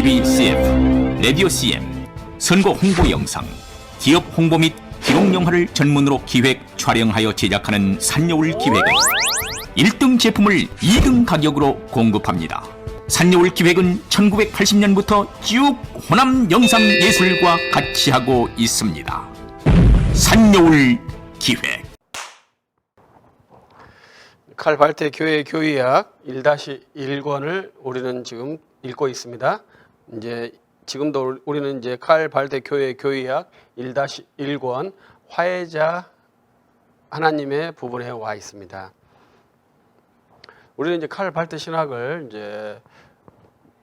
TV CF, 라디오 CM, 선거 홍보 영상, 기업 홍보 및 기록 영화를 전문으로 기획, 촬영하여 제작하는 산여울 기획은 1등 제품을 2등 가격으로 공급합니다. 산여울 기획은 1980년부터 쭉 호남 영상 예술과 같이 하고 있습니다. 산여울 기획. 칼 발트 교회 교의학 1-1권을 우리는 지금 읽고 있습니다. 이제 지금도 우리는 이제 칼 발트 교회 교의학 1-1권 화해자 하나님의 부분에 와 있습니다. 우리는 이제 칼 발트 신학을 이제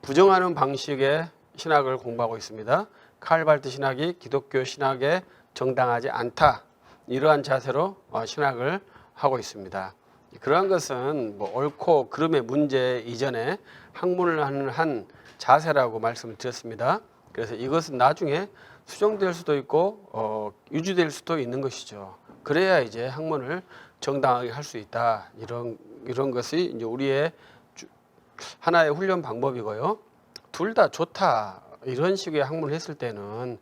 부정하는 방식의 신학을 공부하고 있습니다. 칼 발트 신학이 기독교 신학에 정당하지 않다, 이러한 자세로 신학을 하고 있습니다. 그러한 것은 뭐 옳고 그름의 문제 이전에 학문을 하는 한 자세라고 말씀을 드렸습니다. 그래서 이것은 나중에 수정될 수도 있고 유지될 수도 있는 것이죠. 그래야 이제 학문을 정당하게 할 수 있다, 이런 것이 이제 우리의 하나의 훈련 방법이고요. 둘 다 좋다, 이런 식의 학문을 했을 때는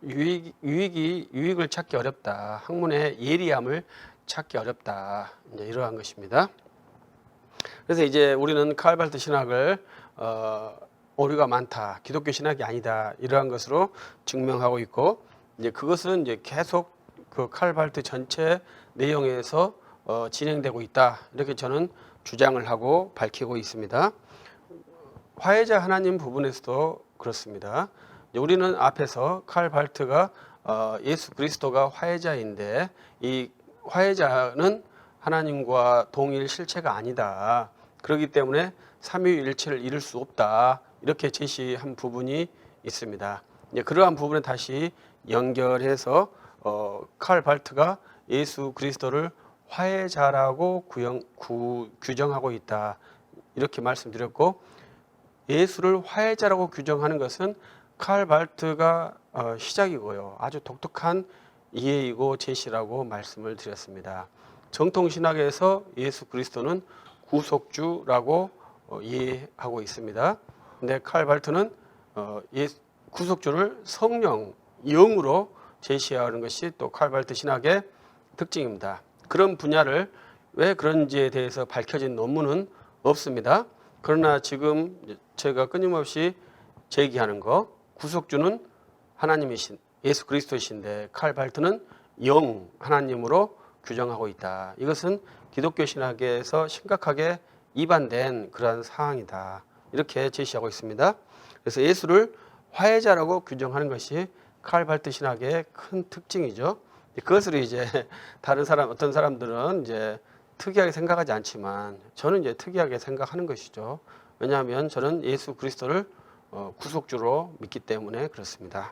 유익을 찾기 어렵다, 학문의 예리함을 찾기 어렵다, 이제 이러한 것입니다. 그래서 이제 우리는 칼 발트 신학을 오류가 많다, 기독교 신학이 아니다, 이러한 것으로 증명하고 있고, 이제 그것은 이제 계속 그 칼 발트 전체 내용에서 진행되고 있다, 이렇게 저는 주장을 하고 밝히고 있습니다. 화해자 하나님 부분에서도 그렇습니다. 우리는 앞에서 칼 발트가 예수 그리스도가 화해자인데 이 화해자는 하나님과 동일 실체가 아니다, 그렇기 때문에 삼위일체를 이룰 수 없다, 이렇게 제시한 부분이 있습니다. 이제 그러한 부분에 다시 연결해서 칼 발트가 예수 그리스도를 화해자라고 규정하고 있다, 이렇게 말씀드렸고, 예수를 화해자라고 규정하는 것은 칼 발트가 시작이고요, 아주 독특한 이해이고 제시라고 말씀을 드렸습니다. 정통신학에서 예수 그리스도는 구속주라고 이해하고 있습니다. 근데 칼 발트는 구속주를 성령, 영으로 제시하는 것이 또 칼 발트 신학의 특징입니다. 그런 분야를 왜 그런지에 대해서 밝혀진 논문은 없습니다. 그러나 지금 제가 끊임없이 제기하는 거, 구속주는 하나님이신 예수 그리스도이신데 칼 발트는 영, 하나님으로 규정하고 있다, 이것은 기독교 신학에서 심각하게 위반된 그러한 사항이다, 이렇게 제시하고 있습니다. 그래서 예수를 화해자라고 규정하는 것이 칼 발트 신학의 큰 특징이죠. 그것을 이제 어떤 사람들은 이제 특이하게 생각하지 않지만 저는 이제 특이하게 생각하는 것이죠. 왜냐하면 저는 예수 그리스도를 구속주로 믿기 때문에 그렇습니다.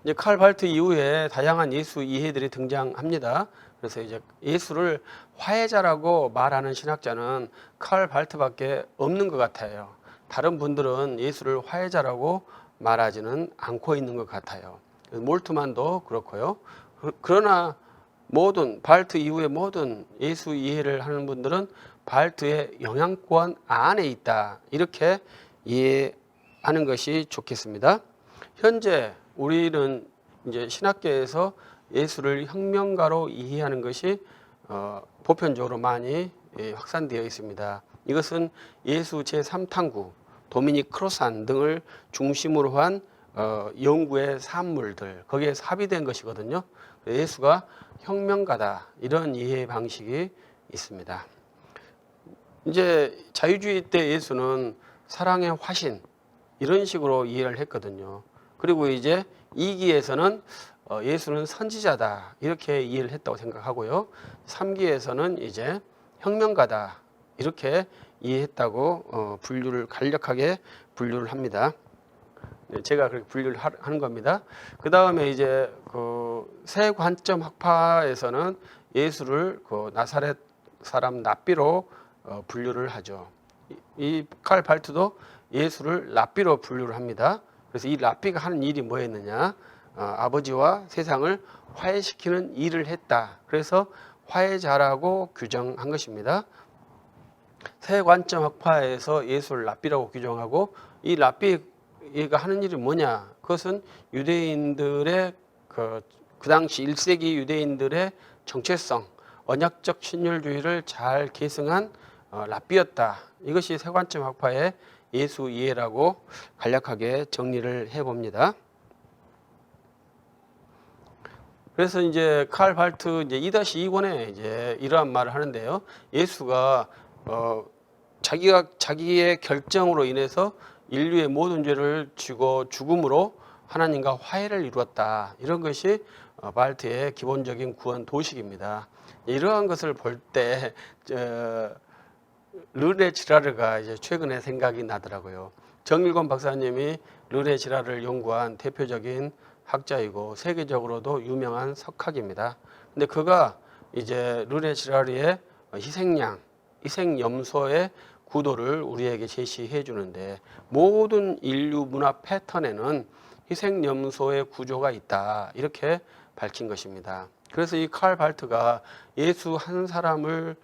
이제 칼 발트 이후에 다양한 예수 이해들이 등장합니다. 그래서 이제 예수를 화해자라고 말하는 신학자는 칼 발트밖에 없는 것 같아요. 다른 분들은 예수를 화해자라고 말하지는 않고 있는 것 같아요. 몰트만도 그렇고요. 그러나 모든 발트 이후의 모든 예수 이해를 하는 분들은 발트의 영향권 안에 있다, 이렇게 이해하는 것이 좋겠습니다. 현재 우리는 이제 신학계에서 예수를 혁명가로 이해하는 것이 보편적으로 많이 확산되어 있습니다. 이것은 예수 제3탐구, 도미닉 크로산 등을 중심으로 한 연구의 산물들, 거기에 합의된 것이거든요. 예수가 혁명가다, 이런 이해 방식이 있습니다. 이제 자유주의 때 예수는 사랑의 화신, 이런 식으로 이해를 했거든요. 그리고 이제 2기에서는 예수는 선지자다, 이렇게 이해를 했다고 생각하고요. 3기에서는 이제 혁명가다, 이렇게 이해했다고 간략하게 분류를 합니다. 제가 그렇게 분류를 하는 겁니다. 그 다음에 이제 새 관점 학파에서는 예수를 나사렛 사람 랍비로 분류를 하죠. 이 칼 발트도 예수를 랍비로 분류를 합니다. 그래서 이 랍비가 하는 일이 뭐였느냐? 아버지와 세상을 화해시키는 일을 했다. 그래서 화해자라고 규정한 것입니다. 세 관점 학파에서 예수를 랍비라고 규정하고, 이 랍비가 하는 일이 뭐냐? 그것은 유대인들의 그 당시 1세기 유대인들의 정체성, 언약적 신율주의를 잘 계승한 랍비였다. 이것이 세 관점 학파의 예수 이해라고 간략하게 정리를 해봅니다. 그래서 이제 칼 발트 이제 2-2권에 이제 이러한 말을 하는데요. 예수가 자기의 결정으로 인해서 인류의 모든 죄를 지고 죽음으로 하나님과 화해를 이루었다. 이런 것이 발트의 기본적인 구원 도식입니다. 이러한 것을 볼 때 르네 지라르가 이제 최근에 생각이 나더라고요. 정일권 박사님이 르네 지라르를 연구한 대표적인 학자이고 세계적으로도 유명한 석학입니다. 근데 그가 이제 르네 지라르의 희생염소의 구도를 우리에게 제시해 주는데, 모든 인류 문화 패턴에는 희생염소의 구조가 있다, 이렇게 밝힌 것입니다. 그래서 이 칼 발트가 예수 한 사람을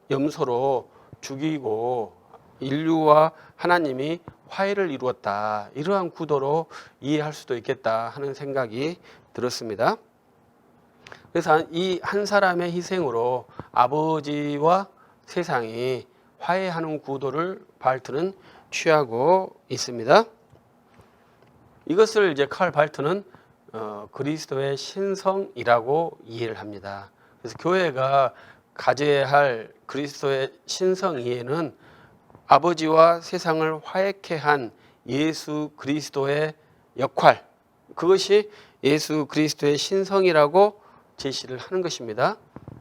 희생염소로 죽이고 인류와 하나님이 화해를 이루었다, 이러한 구도로 이해할 수도 있겠다 하는 생각이 들었습니다. 그래서 이 한 사람의 희생으로 아버지와 세상이 화해하는 구도를 발트는 취하고 있습니다. 이것을 이제 칼 발트는 그리스도의 신성이라고 이해를 합니다. 그래서 교회가 가져야 할 그리스도의 신성 이해는 아버지와 세상을 화해케 한 예수 그리스도의 역할, 그것이 예수 그리스도의 신성이라고 제시를 하는 것입니다.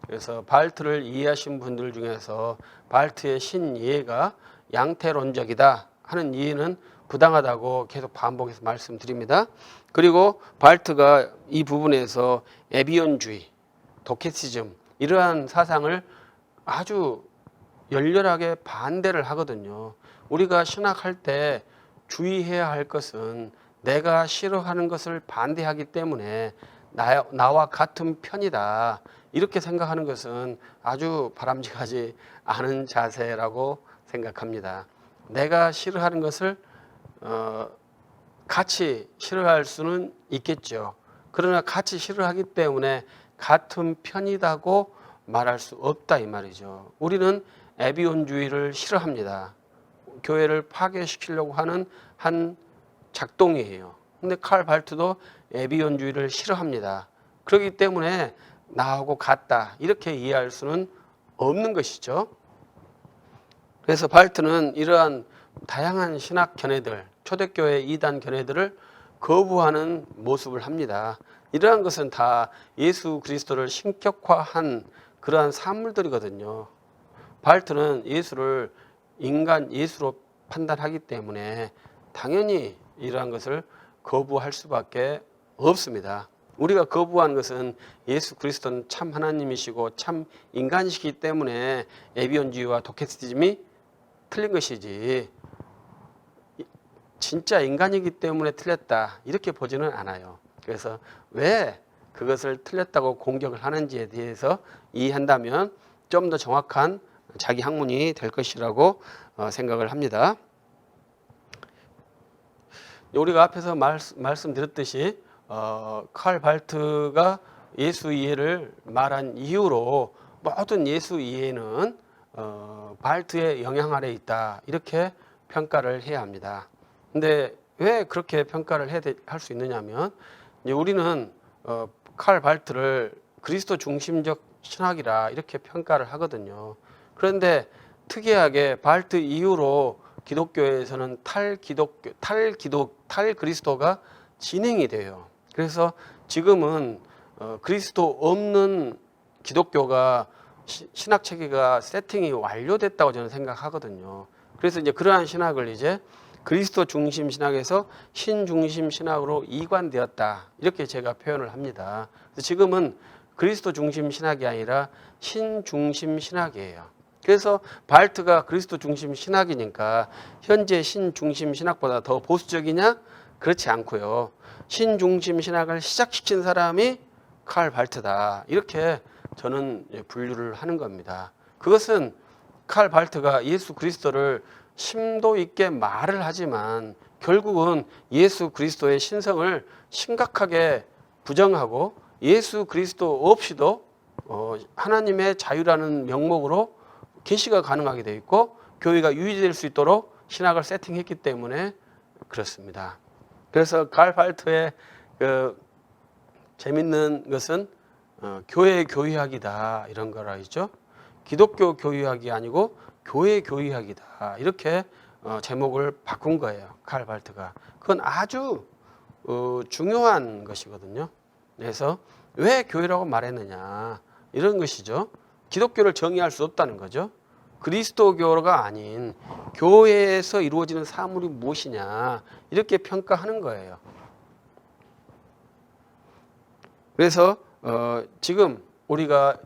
그래서 발트를 이해하신 분들 중에서 발트의 신이해가 양태론적이다 하는 이해는 부당하다고 계속 반복해서 말씀드립니다. 그리고 발트가 이 부분에서 에비온주의, 도케시즘 이러한 사상을 아주 열렬하게 반대를 하거든요. 우리가 신학할 때 주의해야 할 것은 내가 싫어하는 것을 반대하기 때문에 나와 같은 편이다, 이렇게 생각하는 것은 아주 바람직하지 않은 자세라고 생각합니다. 내가 싫어하는 것을 같이 싫어할 수는 있겠죠. 그러나 같이 싫어하기 때문에 같은 편이다고 말할 수 없다, 이 말이죠. 우리는 에비온주의를 싫어합니다. 교회를 파괴시키려고 하는 한 작동이에요. 근데 칼 발트도 에비온주의를 싫어합니다. 그렇기 때문에 나하고 같다, 이렇게 이해할 수는 없는 것이죠. 그래서 발트는 이러한 다양한 신학 견해들, 초대교회 이단 견해들을 거부하는 모습을 합니다. 이러한 것은 다 예수 그리스도를 신격화한 그러한 산물들이거든요. 발트는 예수를 인간 예수로 판단하기 때문에 당연히 이러한 것을 거부할 수밖에 없습니다. 우리가 거부한 것은 예수 그리스도는 참 하나님이시고 참 인간이시기 때문에 에비온주의와 도케시즘이 틀린 것이지, 진짜 인간이기 때문에 틀렸다, 이렇게 보지는 않아요. 그래서 왜 그것을 틀렸다고 공격을 하는지에 대해서 이해한다면 좀 더 정확한 자기 학문이 될 것이라고 생각을 합니다. 우리가 앞에서 말씀드렸듯이 칼 발트가 예수 이해를 말한 이유로 모든 예수 이해는 발트의 영향 아래 있다, 이렇게 평가를 해야 합니다. 근데 왜 그렇게 평가를 할 수 있느냐면, 우리는 칼 발트를 그리스도 중심적 신학이라 이렇게 평가를 하거든요. 그런데 특이하게 발트 이후로 기독교에서는 탈 그리스도가 진행이 돼요. 그래서 지금은 그리스도 없는 기독교가 신학 체계가 세팅이 완료됐다고 저는 생각하거든요. 그래서 이제 그러한 신학을 이제 그리스도 중심 신학에서 신 중심 신학으로 이관되었다, 이렇게 제가 표현을 합니다. 그래서 지금은 그리스도 중심 신학이 아니라 신 중심 신학이에요. 그래서 발트가 그리스도 중심 신학이니까 현재 신 중심 신학보다 더 보수적이냐? 그렇지 않고요. 신 중심 신학을 시작시킨 사람이 칼 발트다, 이렇게 저는 분류를 하는 겁니다. 그것은 칼 발트가 예수 그리스도를 심도 있게 말을 하지만 결국은 예수 그리스도의 신성을 심각하게 부정하고 예수 그리스도 없이도 하나님의 자유라는 명목으로 계시가 가능하게 되어 있고 교회가 유지될 수 있도록 신학을 세팅했기 때문에 그렇습니다. 그래서 칼 발트의 재밌는 것은 교회 교의학이다 이런 거라 했죠. 기독교 교의학이 아니고 교회 교의학이다 이렇게 제목을 바꾼 거예요. 칼 발트가. 그건 아주 중요한 것이거든요. 그래서 왜 교회라고 말했느냐 이런 것이죠. 기독교를 정의할 수 없다는 거죠. 그리스도교가 아닌 교회에서 이루어지는 사물이 무엇이냐 이렇게 평가하는 거예요. 그래서 지금 우리가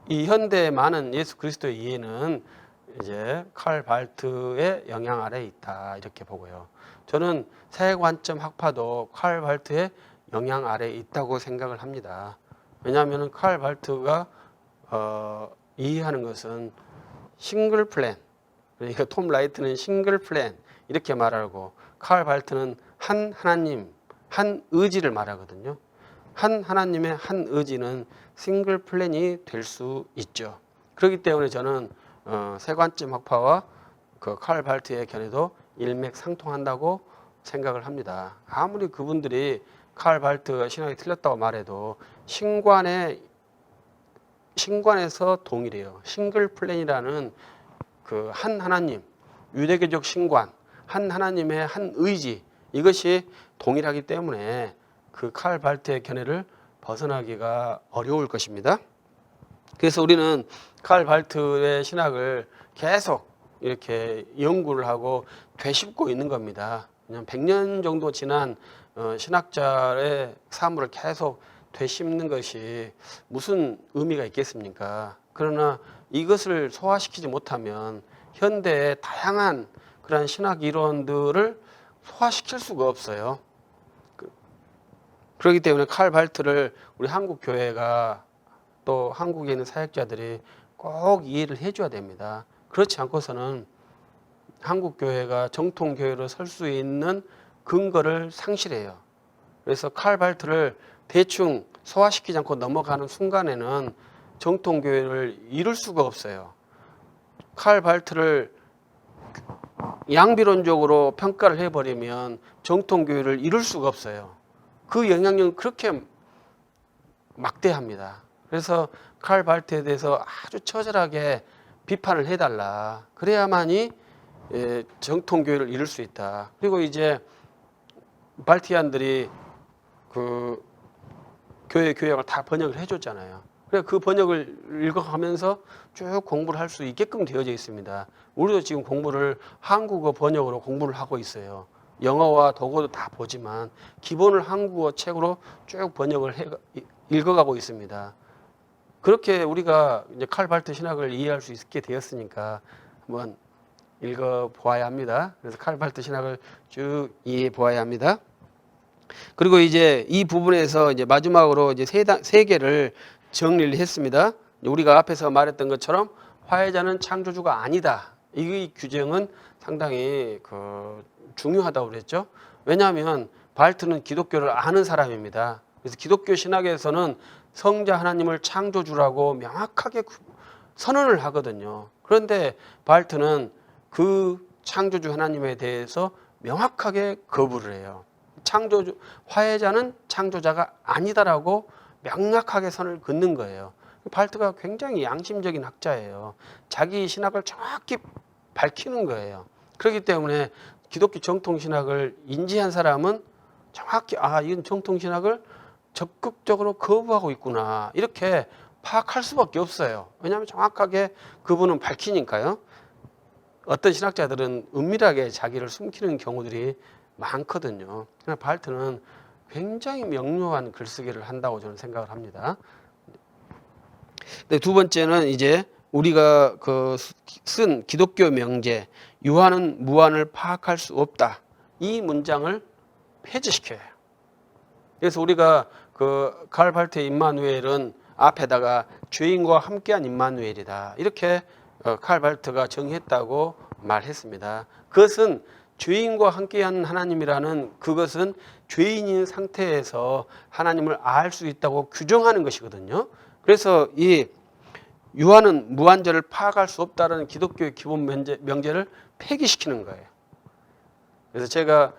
이 현대의 많은 예수 그리스도의 이해는 이제 칼 발트의 영향 아래에 있다 이렇게 보고요. 저는 새 관점 학파도 칼 발트의 영향 아래에 있다고 생각을 합니다. 왜냐하면 칼 발트가 이해하는 것은 싱글 플랜, 그러니까 톰 라이트는 싱글 플랜 이렇게 말하고 칼 발트는 한 하나님, 한 의지를 말하거든요. 한 하나님의 한 의지는 싱글 플랜이 될 수 있죠. 그렇기 때문에 저는 세관점 학파와 그 칼 발트의 견해도 일맥상통한다고 생각을 합니다. 아무리 그분들이 칼 발트 신학이 틀렸다고 말해도 신관에서 동일해요. 싱글 플랜이라는 그 한 하나님, 유대교적 신관, 한 하나님의 한 의지 이것이 동일하기 때문에 그 칼 발트의 견해를 벗어나기가 어려울 것입니다. 그래서 우리는 칼 발트의 신학을 계속 이렇게 연구를 하고 되짚고 있는 겁니다. 그냥 100년 정도 지난 신학자의 사물을 계속 되씹는 것이 무슨 의미가 있겠습니까? 그러나 이것을 소화시키지 못하면 현대의 다양한 그런 신학 이론들을 소화시킬 수가 없어요. 그렇기 때문에 칼 발트를 우리 한국 교회가 또 한국에 있는 사역자들이 꼭 이해를 해줘야 됩니다. 그렇지 않고서는 한국 교회가 정통 교회로 설 수 있는 근거를 상실해요. 그래서 칼 발트를 대충 소화시키지 않고 넘어가는 순간에는 정통 교회를 이룰 수가 없어요. 칼 발트를 양비론적으로 평가를 해버리면 정통 교회를 이룰 수가 없어요. 그 영향력은 그렇게 막대합니다. 그래서 칼 발트에 대해서 아주 처절하게 비판을 해달라. 그래야만이 정통 교회를 이룰 수 있다. 그리고 이제 발티안들이 그 교회 교양을 다 번역을 해줬잖아요. 그래 그 번역을 읽어가면서 쭉 공부를 할 수 있게끔 되어져 있습니다. 우리도 지금 공부를 한국어 번역으로 공부를 하고 있어요. 영어와 독어도 다 보지만 기본을 한국어 책으로 쭉 번역을 읽어가고 있습니다. 그렇게 우리가 이제 칼 발트 신학을 이해할 수 있게 되었으니까 한번 읽어보아야 합니다. 그래서 칼 발트 신학을 쭉 이해해 보아야 합니다. 그리고 이제 이 부분에서 이제 마지막으로 이제 세 개를 정리를 했습니다. 우리가 앞에서 말했던 것처럼 화해자는 창조주가 아니다. 이 규정은 상당히 중요하다고 그랬죠. 왜냐하면 발트는 기독교를 아는 사람입니다. 그래서 기독교 신학에서는 성자 하나님을 창조주라고 명확하게 선언을 하거든요. 그런데 발트는 그 창조주 하나님에 대해서 명확하게 거부를 해요. 화해자는 창조자가 아니다라고 명확하게 선을 긋는 거예요. 발트가 굉장히 양심적인 학자예요. 자기 신학을 정확히 밝히는 거예요. 그렇기 때문에 기독교 정통신학을 인지한 사람은 정확히 이건 정통신학을 적극적으로 거부하고 있구나 이렇게 파악할 수밖에 없어요. 왜냐하면 정확하게 그분은 밝히니까요. 어떤 신학자들은 은밀하게 자기를 숨기는 경우들이 많거든요. 그러나 발트는 굉장히 명료한 글쓰기를 한다고 저는 생각을 합니다. 두 번째는 이제 우리가 쓴 기독교 명제 유한은 무한을 파악할 수 없다. 이 문장을 폐지시켜야 해요. 그래서 우리가 칼 발트의 임마누엘은 앞에다가 죄인과 함께한 임마누엘이다. 이렇게 칼 발트가 정의했다고 말했습니다. 그것은 죄인과 함께한 하나님이라는 그것은 죄인인 상태에서 하나님을 알 수 있다고 규정하는 것이거든요. 그래서 이 유한은 무한절을 파악할 수 없다는 기독교의 기본 명제를 폐기시키는 거예요. 그래서 제가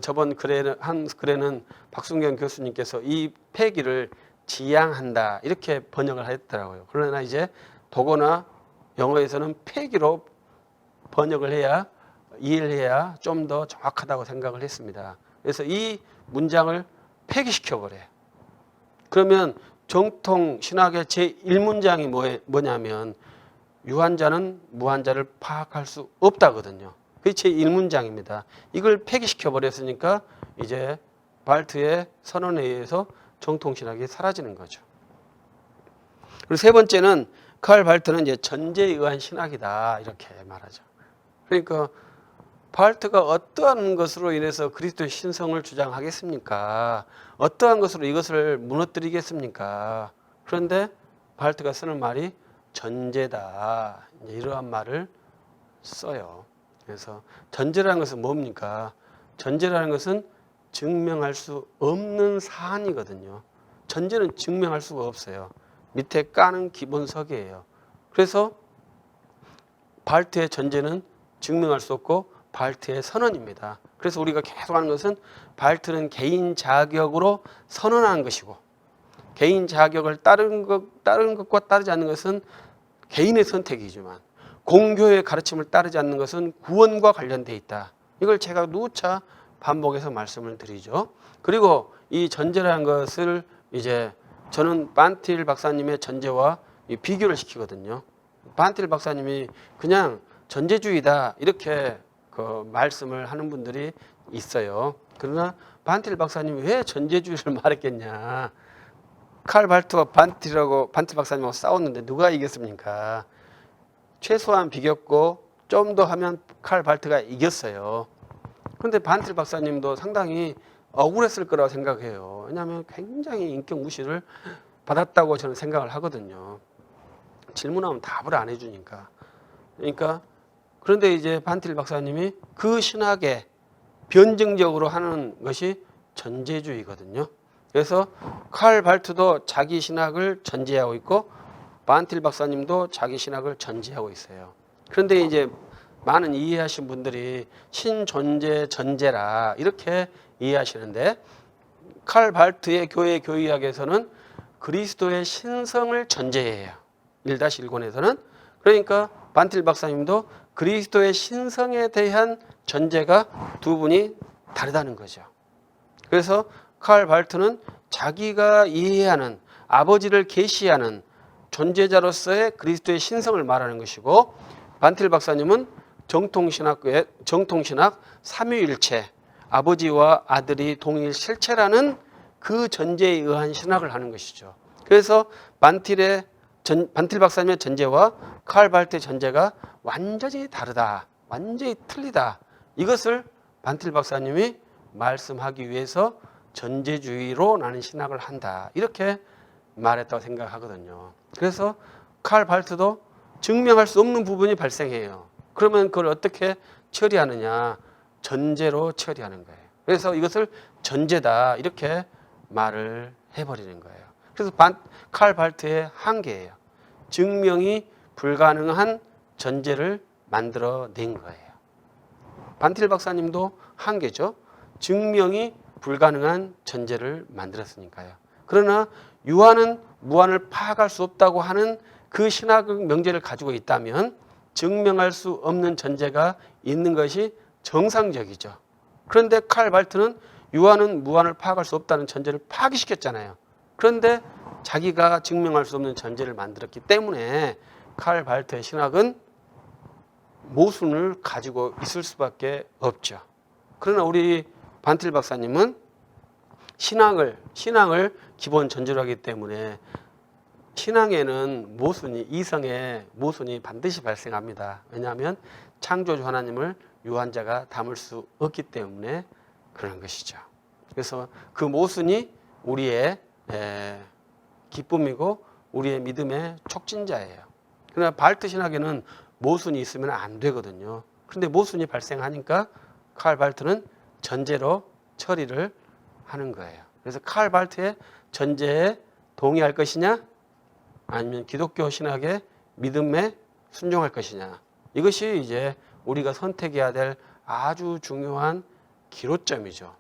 저번 글에는 박순경 교수님께서 이 폐기를 지양한다 이렇게 번역을 했더라고요. 그러나 이제 독어나 영어에서는 폐기로 번역을 해야 이해를 해야 좀 더 정확하다고 생각을 했습니다. 그래서 이 문장을 폐기시켜 버려요. 그러면 정통 신학의 제1문장이 뭐냐면 유한자는 무한자를 파악할 수 없다거든요. 그게 제1문장입니다. 이걸 폐기시켜 버렸으니까 이제 발트의 선언에 의해서 정통 신학이 사라지는 거죠. 그리고 세 번째는 칼 발트는 이제 전제에 의한 신학이다 이렇게 말하죠. 그러니까 발트가 어떠한 것으로 인해서 그리스도의 신성을 주장하겠습니까? 어떠한 것으로 이것을 무너뜨리겠습니까? 그런데 발트가 쓰는 말이 전제다. 이러한 말을 써요. 그래서 전제라는 것은 뭡니까? 전제라는 것은 증명할 수 없는 사안이거든요. 전제는 증명할 수가 없어요. 밑에 까는 기본석이에요. 그래서 발트의 전제는 증명할 수 없고 발트의 선언입니다. 그래서 우리가 계속 하는 것은 발트는 개인 자격으로 선언하는 것이고 개인 자격을 따른 것과 따르지 않는 것은 개인의 선택이지만 공교의 가르침을 따르지 않는 것은 구원과 관련되어 있다. 이걸 제가 누차 반복해서 말씀을 드리죠. 그리고 이 전제라는 것을 이제 저는 반틸 박사님의 전제와 비교를 시키거든요. 반틸 박사님이 그냥 전제주의다 이렇게 말씀을 하는 분들이 있어요. 그러나 반틸 박사님이 왜 전제주의를 말했겠냐. 칼 발트와 반틸 박사님하고 싸웠는데 누가 이겼습니까? 최소한 비겼고 좀 더 하면 칼 발트가 이겼어요. 그런데 반틸 박사님도 상당히 억울했을 거라고 생각해요. 왜냐하면 굉장히 인격 무시를 받았다고 저는 생각을 하거든요. 질문하면 답을 안 해주니까. 그러니까 그런데 이제 반틸 박사님이 그 신학에 변증적으로 하는 것이 전제주의거든요. 그래서 칼 발트도 자기 신학을 전제하고 있고 반틸 박사님도 자기 신학을 전제하고 있어요. 그런데 이제 많은 이해하신 분들이 신존재 전제라 이렇게 이해하시는데 칼 발트의 교회 교의학에서는 그리스도의 신성을 전제해요. 1-1권에서는. 그러니까 반틸 박사님도 그리스도의 신성에 대한 전제가 두 분이 다르다는 거죠. 그래서 칼 발트는 자기가 이해하는 아버지를 계시하는 존재자로서의 그리스도의 신성을 말하는 것이고 반틸 박사님은 정통신학 삼위일체 아버지와 아들이 동일 실체라는 그 전제에 의한 신학을 하는 것이죠. 그래서 반틸 박사님의 전제와 칼 발트의 전제가 완전히 다르다. 완전히 틀리다. 이것을 반틸 박사님이 말씀하기 위해서 전제주의로 나는 신학을 한다. 이렇게 말했다고 생각하거든요. 그래서 칼 발트도 증명할 수 없는 부분이 발생해요. 그러면 그걸 어떻게 처리하느냐? 전제로 처리하는 거예요. 그래서 이것을 전제다. 이렇게 말을 해버리는 거예요. 그래서 칼 발트의 한계예요. 증명이 불가능한 전제를 만들어낸 거예요. 반틸 박사님도 한계죠. 증명이 불가능한 전제를 만들었으니까요. 그러나 유한은 무한을 파악할 수 없다고 하는 그 신학 명제를 가지고 있다면 증명할 수 없는 전제가 있는 것이 정상적이죠. 그런데 칼 발트는 유한은 무한을 파악할 수 없다는 전제를 파기시켰잖아요. 그런데 자기가 증명할 수 없는 전제를 만들었기 때문에 칼 발트의 신학은 모순을 가지고 있을 수밖에 없죠. 그러나 우리 반틸 박사님은 신앙을 기본 전제로 하기 때문에 신앙에는 이성의 모순이 반드시 발생합니다. 왜냐하면 창조주 하나님을 유한자가 담을 수 없기 때문에 그런 것이죠. 그래서 그 모순이 우리의 기쁨이고 우리의 믿음의 촉진자예요. 그러나 발트 신학에는 모순이 있으면 안 되거든요. 그런데 모순이 발생하니까 칼 발트는 전제로 처리를 하는 거예요. 그래서 칼 발트의 전제에 동의할 것이냐 아니면 기독교 신학의 믿음에 순종할 것이냐, 이것이 이제 우리가 선택해야 될 아주 중요한 기로점이죠.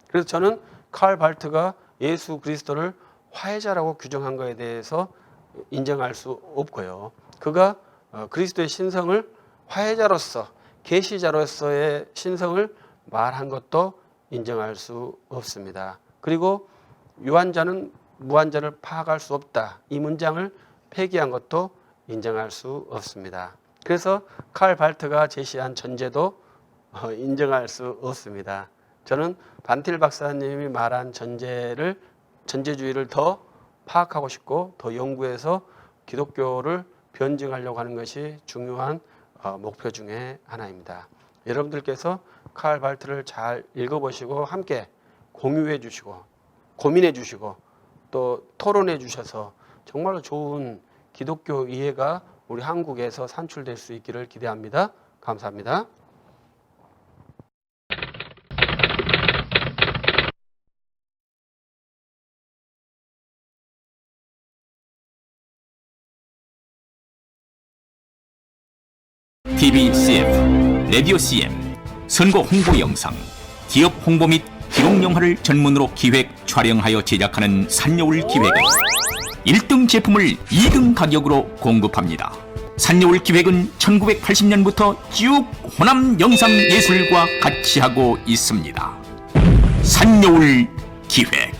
그래서 저는 칼 발트가 예수 그리스도를 화해자라고 규정한 것에 대해서 인정할 수 없고요. 그가 그리스도의 신성을 화해자로서, 계시자로서의 신성을 말한 것도 인정할 수 없습니다. 그리고 유한자는 무한자를 파악할 수 없다, 이 문장을 폐기한 것도 인정할 수 없습니다. 그래서 칼 발트가 제시한 전제도 인정할 수 없습니다. 저는 반틸 박사님이 말한 전제주의를 더 파악하고 싶고 더 연구해서 기독교를 변증하려고 하는 것이 중요한 목표 중에 하나입니다. 여러분들께서 칼 발트를 잘 읽어보시고 함께 공유해 주시고 고민해 주시고 또 토론해 주셔서 정말로 좋은 기독교 이해가 우리 한국에서 산출될 수 있기를 기대합니다. 감사합니다. TV CF, 라디오 CM, 선거 홍보 영상, 기업 홍보 및 기록 영화를 전문으로 기획, 촬영하여 제작하는 산여울 기획은 1등 제품을 2등 가격으로 공급합니다. 산여울 기획은 1980년부터 쭉 호남 영상 예술과 같이 하고 있습니다. 산여울 기획.